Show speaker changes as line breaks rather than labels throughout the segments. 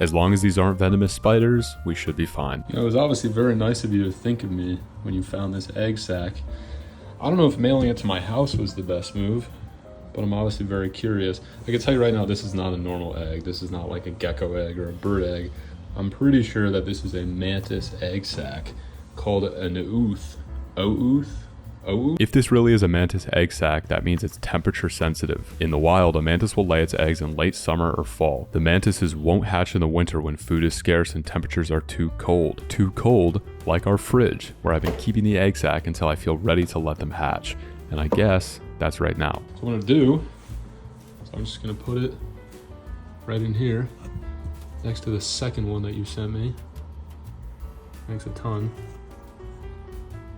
As long as these aren't venomous spiders, we should be fine.
You know, it was obviously very nice of you to think of me when you found this egg sac. I don't know if mailing it to my house was the best move, but I'm obviously very curious. I can tell you right now, this is not a normal egg. This is not like a gecko egg or a bird egg. I'm pretty sure that this is a mantis egg sac called an ooth. Ooth?
If this really is a mantis egg sac, that means it's temperature sensitive. In the wild, a mantis will lay its eggs in late summer or fall. The mantises won't hatch in the winter when food is scarce and temperatures are too cold. Too cold, like our fridge, where I've been keeping the egg sac until I feel ready to let them hatch. And I guess that's right now.
So what I'm gonna do, I'm just gonna put it right in here, next to the second one that you sent me. Thanks a ton.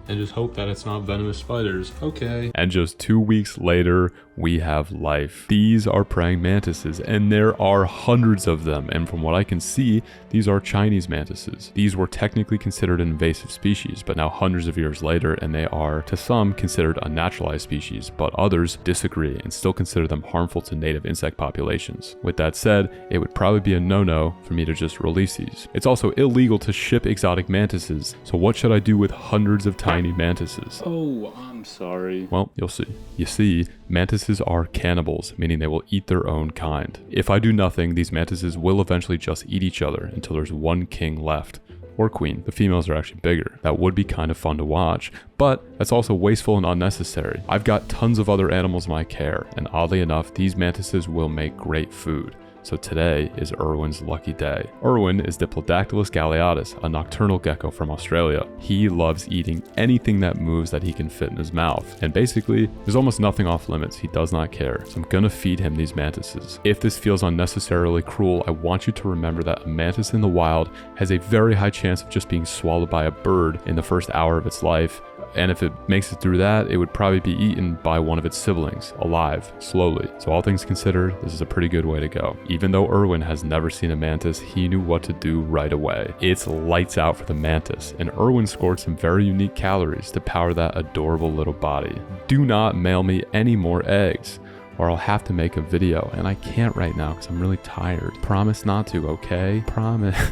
And just hope that it's not venomous spiders. Okay.
And just 2 weeks later, we have life. These are praying mantises, and there are hundreds of them. And from what I can see, these are Chinese mantises. These were technically considered an invasive species, but now hundreds of years later, and they are, to some, considered a naturalized species, but others disagree and still consider them harmful to native insect populations. With that said, it would probably be a no-no for me to just release these. It's also illegal to ship exotic mantises, so what should I do with hundreds of tiny mantises?
Oh, I'm sorry.
Well, you'll see. You see, mantises are cannibals, meaning they will eat their own kind. If I do nothing, these mantises will eventually just eat each other until there's one king left. Or queen. The females are actually bigger. That would be kind of fun to watch, but that's also wasteful and unnecessary. I've got tons of other animals in my care, and oddly enough, these mantises will make great food. So today is Irwin's lucky day. Irwin is Diplodactylus galeatus, a nocturnal gecko from Australia. He loves eating anything that moves that he can fit in his mouth. And basically, there's almost nothing off limits. He does not care. So I'm gonna feed him these mantises. If this feels unnecessarily cruel, I want you to remember that a mantis in the wild has a very high chance of just being swallowed by a bird in the first hour of its life. And if it makes it through that, it would probably be eaten by one of its siblings, alive, slowly. So all things considered, this is a pretty good way to go. Even though Irwin has never seen a mantis, he knew what to do right away. It's lights out for the mantis, and Irwin scored some very unique calories to power that adorable little body. Do not mail me any more eggs, or I'll have to make a video, and I can't right now because I'm really tired. Promise not to, okay? Promise.